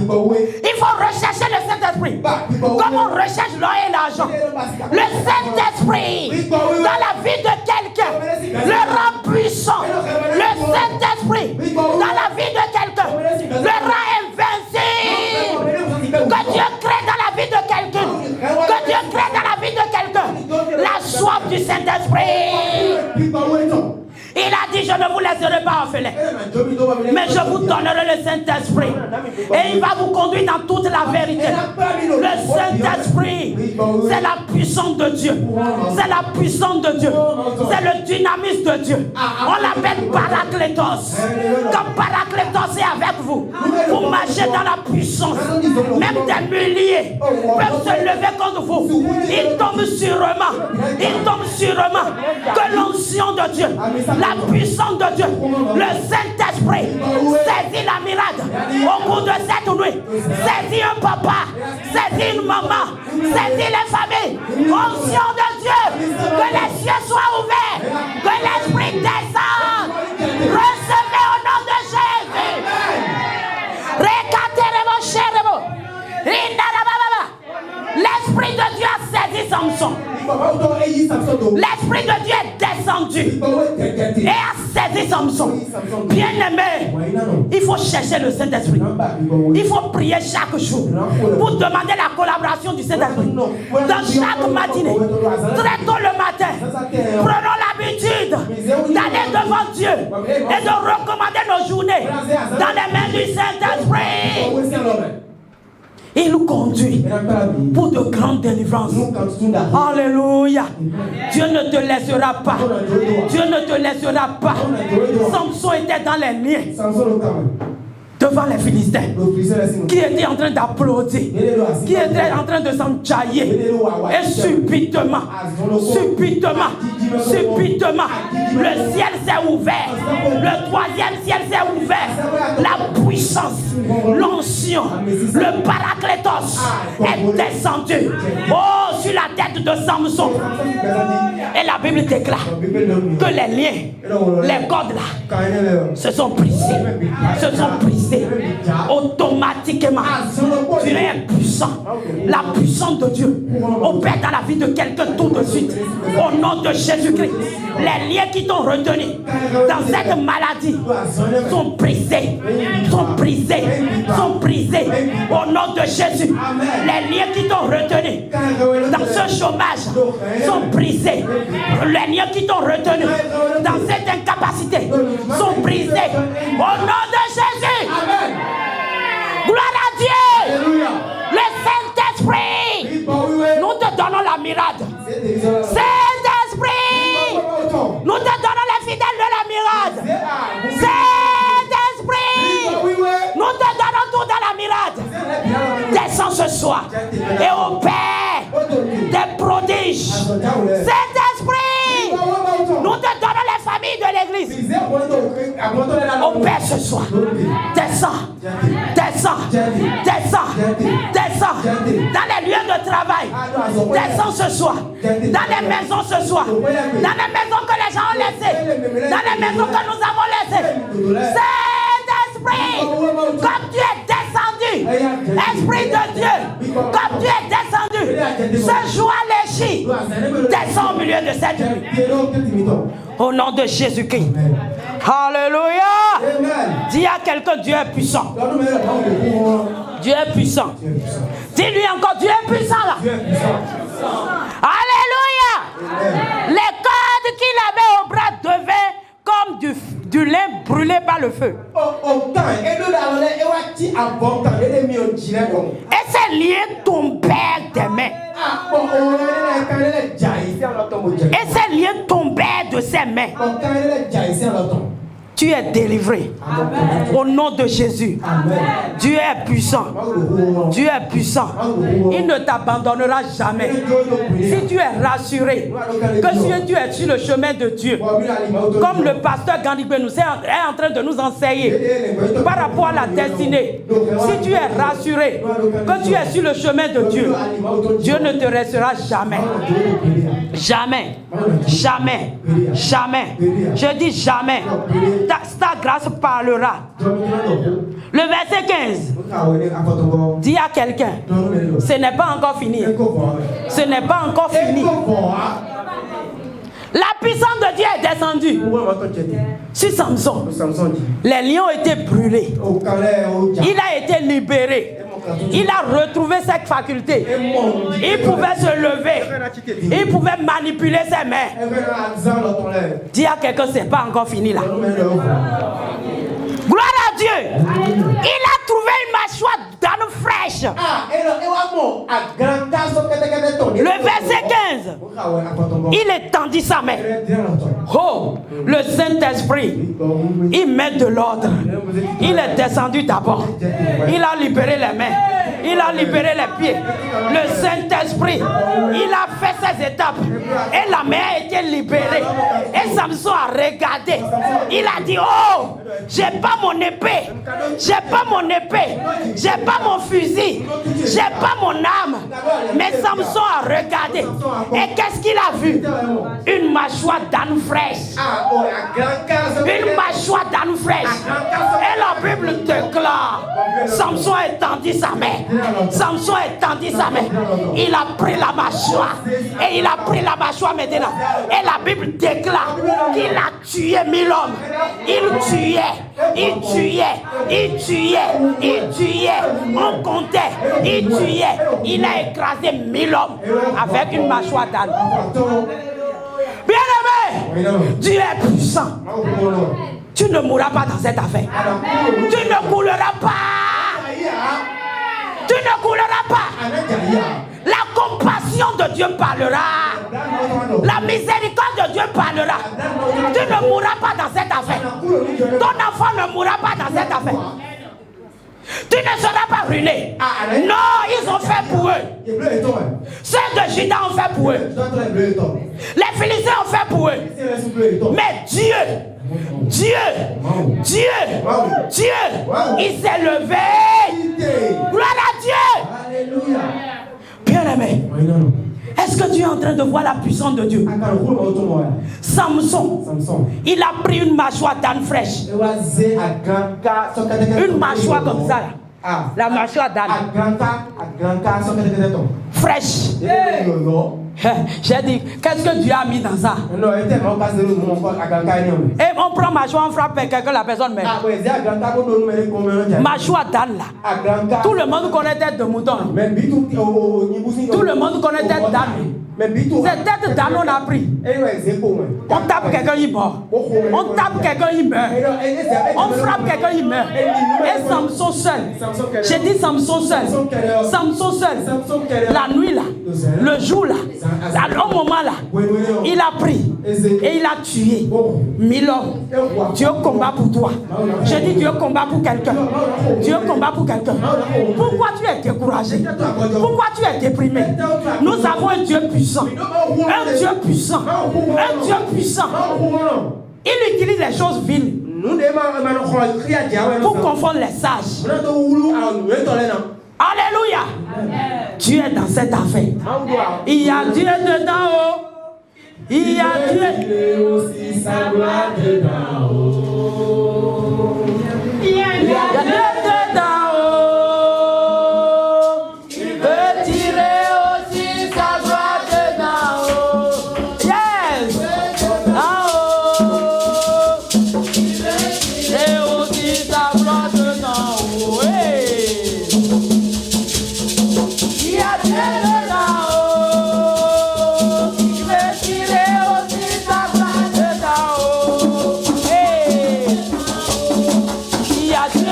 Il faut rechercher le Saint-Esprit. Comme on recherche l'or et l'argent. Le Saint-Esprit, dans la vie de quelqu'un, le rend puissant. Le Saint-Esprit, dans la vie de quelqu'un, le rend invincible. Que Dieu crée dans la vie de quelqu'un. Que Dieu crée dans la vie de quelqu'un la soif du Saint-Esprit. Il a dit, je ne vous laisserai pas orphelin, mais je vous donnerai le Saint-Esprit. Et il va vous conduire dans toute la vérité. Le Saint-Esprit, c'est la puissance de Dieu. C'est la puissance de Dieu. C'est le dynamisme de Dieu. On l'appelle Paraclétos. Comme Paraclétos est avec vous, vous marchez dans la puissance. Même des milliers peuvent se lever contre vous. Ils tombent sûrement. Ils tombent sûrement que l'onction de Dieu, la puissance de Dieu, le Saint-Esprit saisit la miracle au cours de cette nuit. Saisit un papa, saisit une maman, saisit les familles. Onction de Dieu, que les cieux soient ouverts, que l'Esprit descende. Recevez au nom de Jésus. L'Esprit de Dieu a saisi Samson. L'Esprit de Dieu est descendu et a saisi Samson. Bien-aimé, il faut chercher le Saint-Esprit. Il faut prier chaque jour pour demander la collaboration du Saint-Esprit. Dans chaque matinée, très tôt le matin, prenons l'habitude d'aller devant Dieu et de recommander nos journées dans les mains du Saint-Esprit. Il nous conduit pour de grandes délivrances. Alléluia. Dieu ne te laissera pas. Dieu ne te laissera pas. Samson était dans les liens devant les Philistins, qui étaient en train d'applaudir, qui étaient en train de s'enjailler. Et subitement, le ciel s'est ouvert. Le troisième ciel s'est ouvert. La puissance, l'onction, le paraclétos est descendu sur la tête de Samson. Et la Bible déclare que les liens, les cordes là, se sont brisés. Automatiquement. Dieu est puissant. La puissance de Dieu opère dans la vie de quelqu'un tout de suite. Au nom de Jésus-Christ. Les liens qui t'ont retenu dans cette maladie sont brisés. Au nom de Jésus. Les liens qui t'ont retenu dans ce chômage sont brisés. Les liens qui t'ont retenu dans cette incapacité sont brisés. Au nom de Jésus. Amen. Gloire à Dieu. Alléluia. Le Saint-Esprit. Nous te donnons la miracle. Saint-Esprit. Nous te donnons les fidèles de la miracle. Saint-Esprit. Nous te donnons tout dans la miracle. Descends ce soir et opère des prodiges. Saint-Esprit. Nous te donnons les familles de l'église. Opère ce soir. Descends. Dans les lieux de travail. Descends ce soir. Dans les maisons ce soir. Dans les maisons que les gens ont laissées. Dans les maisons que nous avons laissées. Saint-Esprit, comme tu es descendu. Esprit de Dieu, comme tu es descendu. Ce jour à l'échine. Descends au milieu de cette nuit. Au nom de Jésus-Christ. Alléluia. Dis à quelqu'un, Dieu est puissant. Dieu est puissant. Dis-lui encore, Dieu est puissant là. Alléluia. Les cordes qu'il avait au bras devaient comme du lin brûlé par le feu. Et ces liens tombèrent des mains. Et ces liens tombèrent de ses mains. Tu es délivré. Amen. Au nom de Jésus. Amen. Dieu est puissant. Dieu est puissant. Il ne t'abandonnera jamais. Si tu es rassuré que si tu es sur le chemin de Dieu, comme le pasteur Gandhi Benous est en train de nous enseigner par rapport à la destinée, si tu es rassuré que tu es sur le chemin de Dieu, Dieu ne te restera jamais. Jamais. Jamais. Jamais. Je dis jamais. Ta grâce parlera. Le verset 15 dit à quelqu'un, ce n'est pas encore fini. Ce n'est pas encore fini. La puissance de Dieu est descendue sur Samson. Les lions ont été brûlés. Il a été libéré. Il a retrouvé ses facultés. Il pouvait se lever. Il pouvait manipuler ses mains. Dis à quelqu'un, c'est pas encore fini là. Gloire à Dieu. Il a trouvé une mâchoire d'âne fraîche. Le verset 15. Il étendit sa main. Oh, le Saint-Esprit, il met de l'ordre. Il est descendu d'abord. Il a libéré les mains. Il a libéré les pieds. Le Saint-Esprit, il a fait ses étapes. Et la main a été libérée. Et Samson a regardé. Il a dit, oh, j'ai pas mon épée. J'ai pas mon épée. J'ai pas mon fusil. J'ai pas mon arme. Mais Samson a regardé. Et qu'est-ce qu'il a vu? Une mâchoire d'âne fraîche. Une mâchoire d'âne fraîche. Et la Bible déclare, Samson a étendu sa main. Samson a étendu sa main. Il a pris la mâchoire. Et il a pris la mâchoire maintenant. Et la Bible déclare qu'il a tué 1000 hommes. Il tuait. Il tuait. Il tuait. Il tuait. On comptait. Il tuait. Il a écrasé 1000 hommes avec une mâchoire d'âne. Bien-aimé, Dieu est puissant. Tu ne mourras pas dans cette affaire. Tu ne couleras pas. Tu ne couleras pas. La compassion de Dieu parlera. La miséricorde de Dieu parlera. Tu ne mourras pas dans cette affaire. Ton enfant ne mourra pas dans cette affaire. Tu ne seras pas ruiné. Non, ils ont fait pour eux. Ceux de Juda ont fait pour eux. Les Philistins ont fait pour eux. Mais Dieu, il s'est levé. Gloire à Dieu. Bien-aimé, est-ce que tu es en train de voir la puissance de Dieu? Samson, il a pris une mâchoire d'âne fraîche. Une mâchoire comme ça là. La mâchoire d'âne fraîche. J'ai dit, qu'est-ce que Dieu a mis dans ça? Et on prend mâchoire, on frappe quelqu'un, la personne meurt. Mâchoire d'âne là. Tout le monde connaît tête de mouton. Tout le monde connaît tête d'âne. C'est tête d'âne on a pris. On tape quelqu'un, il meurt. On tape quelqu'un, il meurt. On frappe quelqu'un, il meurt. Et Samson seul. J'ai dit Samson seul. Samson seul. La nuit là. Le jour là. Au moment là. Il a pris. Et il a tué 1000 hommes. Dieu combat pour toi. J'ai dit Dieu combat pour quelqu'un. Dieu combat pour quelqu'un. Pourquoi tu es découragé? Pourquoi tu es déprimé? Nous avons un Dieu puissant. Un Dieu puissant. Un Dieu puissant. Il utilise les choses viles pour confondre les sages. Alléluia. Dieu est dans cette affaire. Il y a Dieu dedans haut. Il y a Dieu aussi sa gloire dedans haut. Il y a Dieu dedans haut. Il veut tirer aussi sa gloire dedans haut. Yes. Dedans haut. Il veut tirer aussi sa gloire dedans haut. Hey. Il y a Dieu dedans haut. Il veut tirer aussi sa gloire dedans haut. Hey. Il y a Dieu.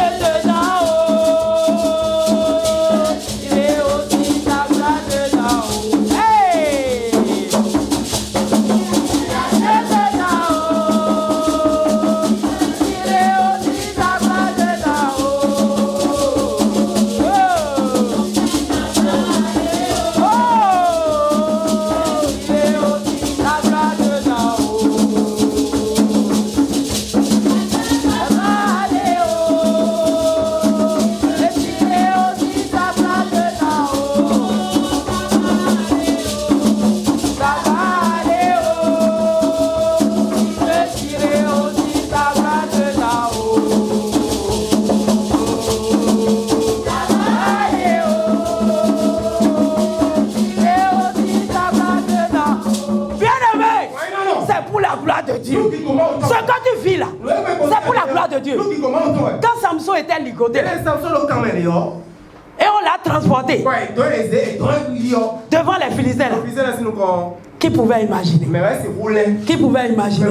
pour la gloire de Dieu. Ce que tu vis là, c'est pour la gloire de Dieu. Quand Samson était ligoté, et on l'a transporté devant les Philistins. Qui pouvait imaginer? Qui pouvait imaginer?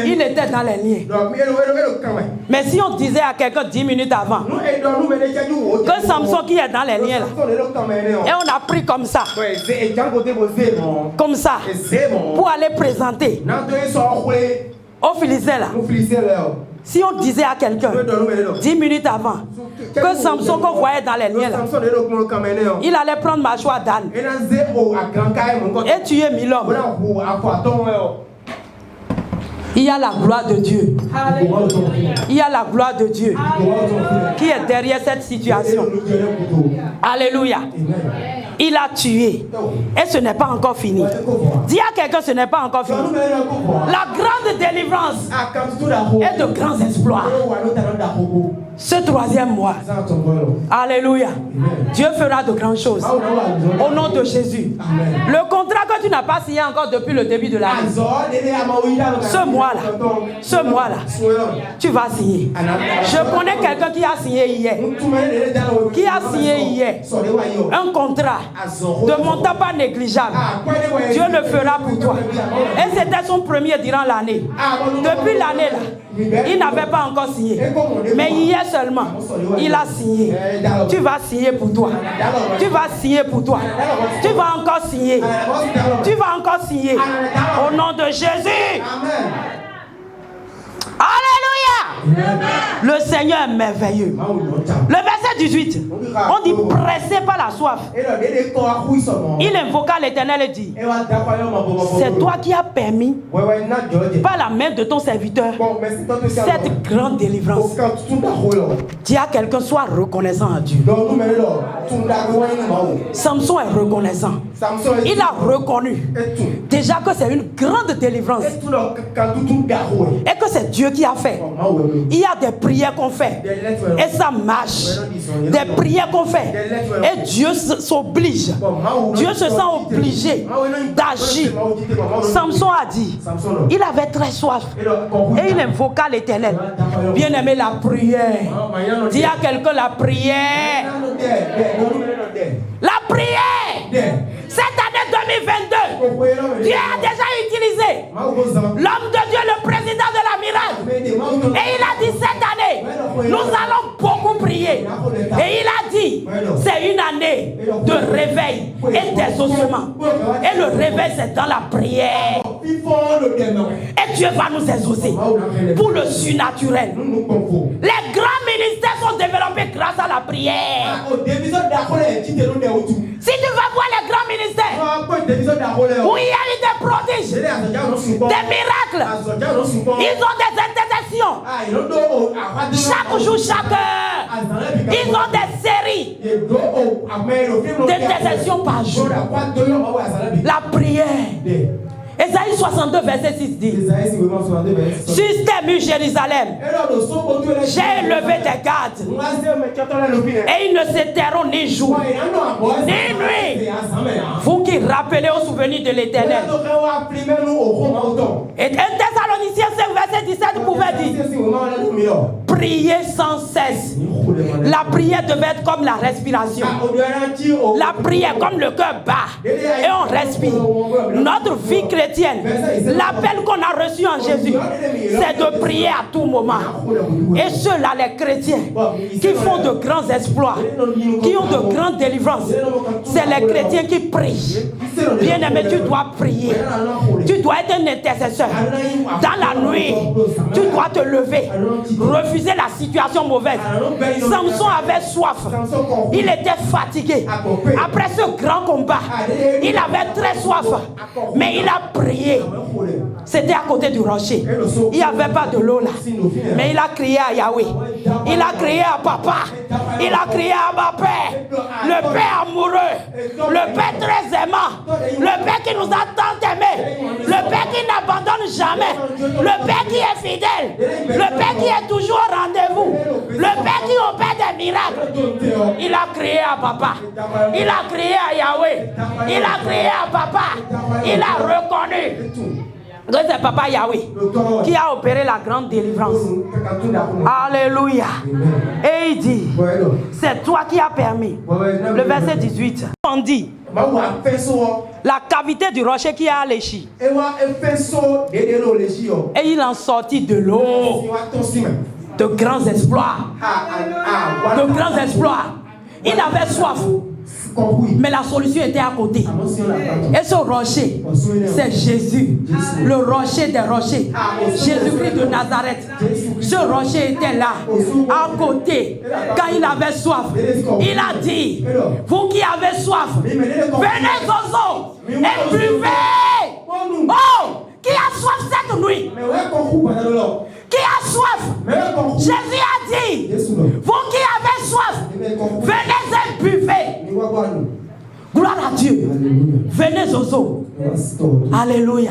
Il était dans les liens. Mais si on disait à quelqu'un 10 minutes avant que Samson qui est dans les liens là, et on a pris comme ça, pour aller présenter aux Philistins là. Si on disait à quelqu'un 10 minutes avant que Samson qu'on voyait dans les liens là, il allait prendre mâchoire d'âne et tuer 1000 hommes. Il y a la gloire de Dieu. Il y a la gloire de Dieu qui est derrière cette situation. Alléluia. Il a tué. Et ce n'est pas encore fini. Dis à quelqu'un, ce n'est pas encore fini. La grande délivrance et de grands exploits. Ce 3e mois. Alléluia. Dieu fera de grandes choses. Au nom de Jésus. Le contrat que tu n'as pas signé encore depuis le début de l'année. Ce mois-là, tu vas signer. Je connais quelqu'un qui a signé hier. Qui a signé hier un contrat de montant pas négligeable. Dieu le fera pour toi. Et c'était son premier durant l'année. Depuis l'année là, il n'avait pas encore signé. Mais hier seulement, il a signé. Tu vas signer pour toi. Tu vas signer pour toi. Tu vas encore signer. Tu vas encore signer. Au nom de Jésus. Alléluia. Le Seigneur est merveilleux. Le verset 18, on dit pressé par la soif. Il invoqua l'Éternel et dit, c'est toi qui as permis par la main de ton serviteur cette grande délivrance. Dis à quelqu'un, sois reconnaissant à Dieu. Samson est reconnaissant. Il a reconnu déjà que c'est une grande délivrance et que c'est Dieu qui a fait. Il y a des prières qu'on fait et ça marche. Des prières qu'on fait et Dieu s'oblige. Dieu se sent obligé d'agir. Samson a dit, il avait très soif et il invoqua l'Éternel. Bien aimé, la prière. Dis à quelqu'un la prière. La prière. Cette année 2022, Dieu a déjà utilisé l'homme de Dieu, le président de la miracle. Et il a dit cette année, nous allons beaucoup prier. Et il a dit, c'est une année de réveil et d'exaucement. Et le réveil, c'est dans la prière. Et Dieu va nous exaucer pour le surnaturel. Les grands ministères sont développés grâce à la prière. Si tu vas voir les grands ministères, où il y a eu des prodiges, des miracles, ils ont des intercessions. Chaque jour, chaque heure, ils ont des séries d'intercessions par jour. La prière. Esaïe 62, verset 6 dit, sur tes murs, Jérusalem, j'ai élevé des gardes et ils ne s'éteindront ni jour ni nuit. Vous qui rappelez au souvenir de l'Éternel. Et 1 Thessaloniciens 5, verset 17 pouvait dire, priez sans cesse. La prière devait être comme la respiration. La prière comme le cœur bat et on respire. Notre vie chrétienne, l'appel qu'on a reçu en Jésus, c'est de prier à tout moment. Et ceux-là, les chrétiens, qui font de grands exploits, qui ont de grandes délivrances, c'est les chrétiens qui prient. Bien-aimé, tu dois prier. Tu dois être un intercesseur. Dans la nuit, tu dois te lever, refuser la situation mauvaise. Samson avait soif. Il était fatigué. Après ce grand combat, il avait très soif. Mais il a prié. C'était à côté du rocher. Il n'y avait pas de l'eau là. Mais il a crié à Yahweh. Il a crié à Papa. Il a crié à ma Père. Le Père amoureux. Le Père très aimant. Le Père qui nous a tant aimés. Le Père qui n'abandonne jamais. Le Père qui est fidèle. Le Père qui est toujours au rendez-vous. Le Père qui opère des miracles. Il a crié à Papa. Il a crié à Yahweh. Il a crié à Papa. Il a reconnu C'est Papa Yahweh qui a opéré la grande délivrance. Alléluia. Et il dit, c'est toi qui as permis. Le verset 18. On dit, la cavité du rocher qui a léchi. Et il en sortit de l'eau. De grands exploits. De grands exploits. Il avait soif. Mais la solution était à côté. Et ce rocher, c'est Jésus, le rocher des rochers, Jésus-Christ de Nazareth. Ce rocher était là, à côté. Quand il avait soif, il a dit, vous qui avez soif, venez aux eaux et buvez. Oh, qui a soif cette nuit? Qui a soif? Jésus a dit, vous qui avez soif, venez et buvez. Gloire à Dieu. Venez aux eaux. Alléluia.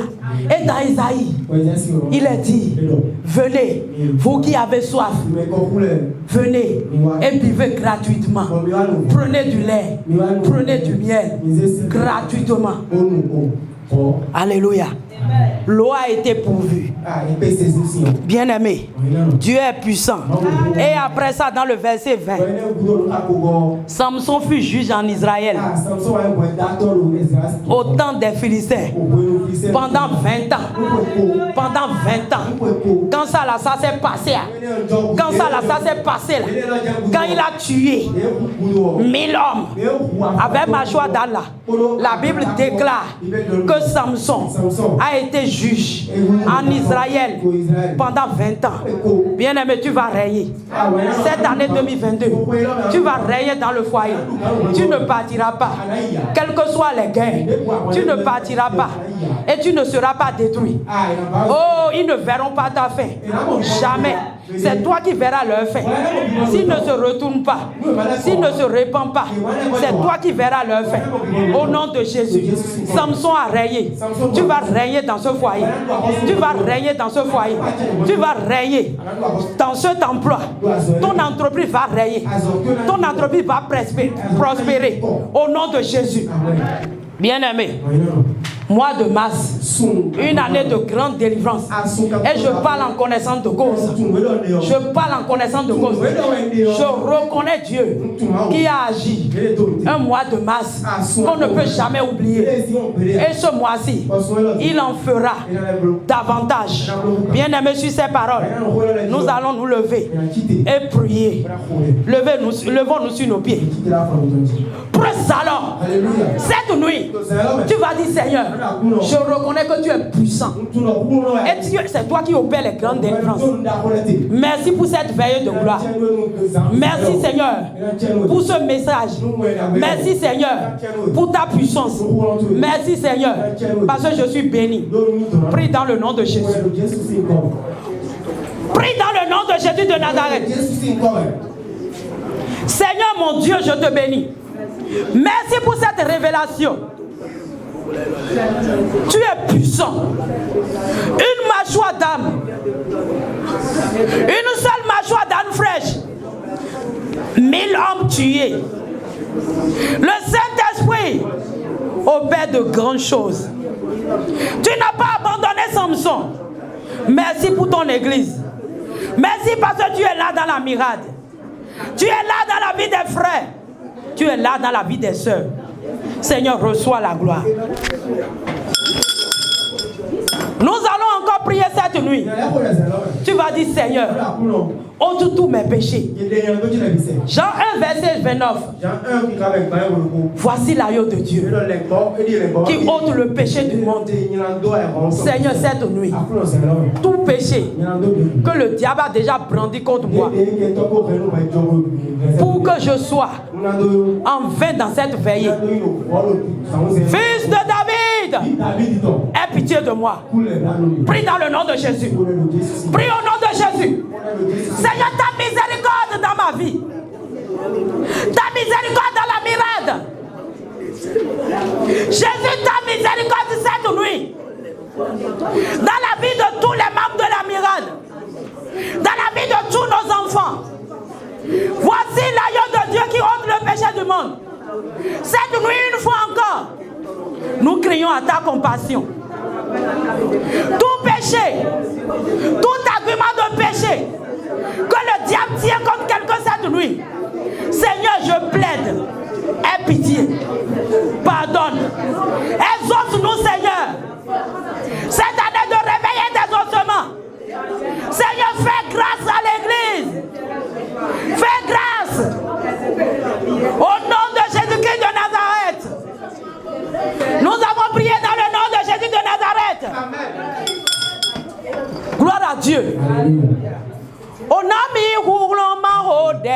Et dans Isaïe, il est dit, venez, vous qui avez soif, venez et buvez gratuitement. Prenez du lait, prenez du miel, gratuitement. Alléluia. L'eau a été pourvue. Bien-aimé, Dieu est puissant. Et après ça, dans le verset 20, Samson fut juge en Israël au temps des Philistins pendant 20 ans. Pendant 20 ans. Quand ça là, ça s'est passé là. Quand ça là, ça s'est passé là. Quand il a tué 1000 hommes avec mâchoire d'Allah, la Bible déclare que Samson a été juge en Israël pendant 20 ans. Bien-aimé, tu vas régner. Cette année 2022, tu vas régner dans le foyer. Tu ne partiras pas. Quelles que soient les guerres, tu ne partiras pas. Et tu ne seras pas détruit. Oh, ils ne verront pas ta fin. Jamais. C'est toi qui verras leur fin. S'ils ne se retournent pas, s'ils ne se répandent pas, c'est toi qui verras leur fin. Au nom de Jésus. Samson a régné. Tu vas régner dans ce foyer. Tu vas régner dans ce foyer. Tu vas régner dans cet emploi. Ton entreprise va régner. Ton entreprise va prospérer. Au nom de Jésus. Bien-aimé, mois de mars, une année de grande délivrance. Et je parle en connaissance de cause. Je parle en connaissance de cause. Je reconnais Dieu qui a agi. Un mois de mars qu'on ne peut jamais oublier. Et ce mois-ci, il en fera davantage. Bien-aimés sur ces paroles, nous allons nous lever et prier. Levons-nous sur nos pieds. Presse alors. Cette nuit, tu vas dire, Seigneur, je reconnais que tu es puissant. Et c'est toi qui opères les grandes délivrances. Merci pour cette veille de gloire. Merci Seigneur pour ce message. Merci Seigneur pour ta puissance. Merci Seigneur parce que je suis béni. Prie dans le nom de Jésus. Prie dans le nom de Jésus de Nazareth. Seigneur mon Dieu, je te bénis. Merci pour cette révélation. Tu es puissant. Une mâchoire d'âme. Une seule mâchoire d'âne fraîche. 1000 hommes tués. Le Saint-Esprit opère de grandes choses. Tu n'as pas abandonné Samson. Merci pour ton église. Merci parce que tu es là dans la mirade. Tu es là dans la vie des frères. Tu es là dans la vie des sœurs. Seigneur, reçois la gloire. Nous allons encore prier cette nuit. Tu vas dire, Seigneur, ôte tous mes péchés. Jean 1, verset 29. Voici l'agneau de Dieu qui ôte le péché du monde. Seigneur, cette nuit, tout péché que le diable a déjà brandi contre moi, pour que je sois en vain dans cette veillée. Fils de David, aie pitié de moi. Prie dans le nom de Jésus. Prie au nom de Jésus. Seigneur, ta miséricorde dans ma vie. Ta miséricorde dans la mirade. Jésus, ta miséricorde cette nuit. Dans la vie de tous les membres de la mirade. Dans la vie de tous nos enfants. Voici l'agneau de Dieu qui ôte le péché du monde. Cette nuit, une fois encore, nous crions à ta compassion. Tout péché, tout argument de péché que le diable tient contre quelqu'un cette nuit, Seigneur, je plaide, aie pitié, pardonne, exauce-nous, Seigneur. Cette année de réveil et d'exaucement, Seigneur, fais grâce à l'Église. Fais grâce. Au nom de Jésus-Christ de Nazareth. Nous avons prié dans le nom de Jésus de Nazareth. Amen. Gloire à Dieu. Au nom roulant ma ode.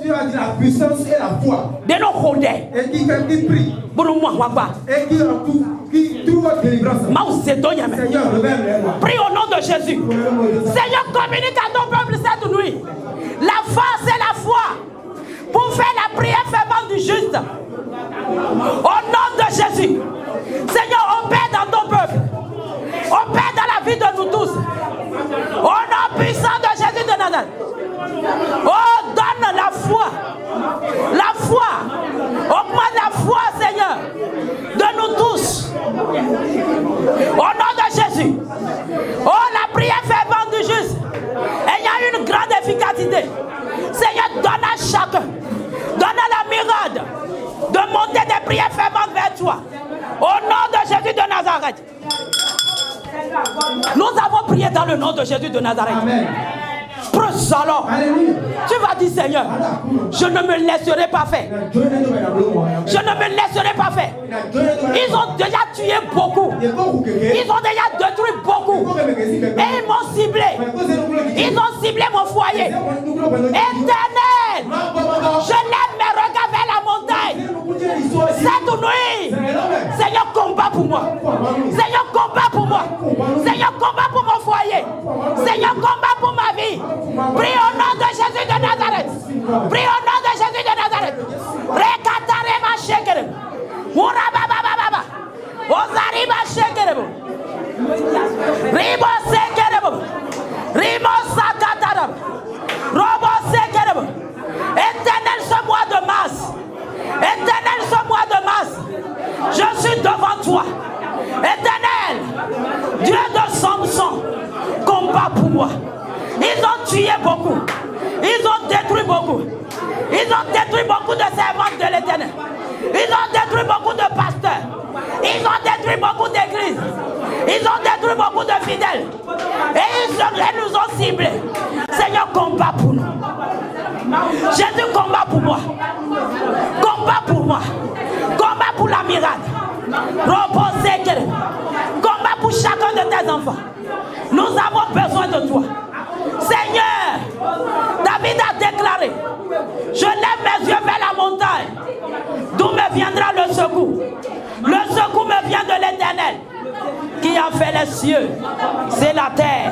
Tu as dit la puissance et la foi. Et qui prie. Et qui trouve délivrance. Seigneur, révèle-moi. Prie au nom de Jésus. Seigneur, communique à ton peuple cette nuit la force et la foi pour faire la prière fervente du juste. Au nom de Jésus. Seigneur, opère dans ton peuple. Opère dans la vie de nous tous. Au nom puissant de Jésus de Nazareth. Oh, donne la foi. La foi. Augmente la foi, Seigneur, de nous tous. Au nom de Jésus. Oh, la prière fervente du juste. Et il y a une grande efficacité. Seigneur, donne à chacun. Donne à la mirade de monter des prières ferventes vers toi. Au nom de Jésus de Nazareth. Nous avons prié dans le nom de Jésus de Nazareth. Amen. Alors, tu vas dire, Seigneur, je ne me laisserai pas faire. Je ne me laisserai pas faire. Ils ont déjà tué beaucoup. Ils ont déjà détruit beaucoup. Et ils m'ont ciblé. Ils ont ciblé mon foyer. Éternel, je lève mes regards vers la montagne. Cette nuit, Seigneur, combat pour moi. Seigneur, combat pour moi. Seigneur, combat pour mon foyer. Seigneur, combat pour ma vie. Prie au nom de Jésus de Nazareth. Prie au nom de Jésus de Nazareth. Rekatarema shekerem. Urababababa. Ozariba shekerem. Ribo sekerem. Rimo sakatarem. Robo sekerem. Éternel, ce mois de mars. Éternel, ce mois de mars. Je suis devant toi. Éternel, Dieu de Samson, combat pour moi. Ils ont tué beaucoup. Ils ont détruit beaucoup. Ils ont détruit beaucoup de servantes de l'Éternel. Ils ont détruit beaucoup de pasteurs. Ils ont détruit beaucoup d'églises. Ils ont détruit beaucoup de fidèles. Et ils nous ont ciblés. Seigneur, combat pour nous. Jésus, combat pour moi. Combat pour moi. Combat pour la mirade. Reposez. Combat pour chacun de tes enfants. Nous avons besoin de toi. Seigneur, David a déclaré, je lève mes yeux vers la montagne, d'où me viendra le secours. Le secours me vient de l'Éternel, qui a fait les cieux, c'est la terre.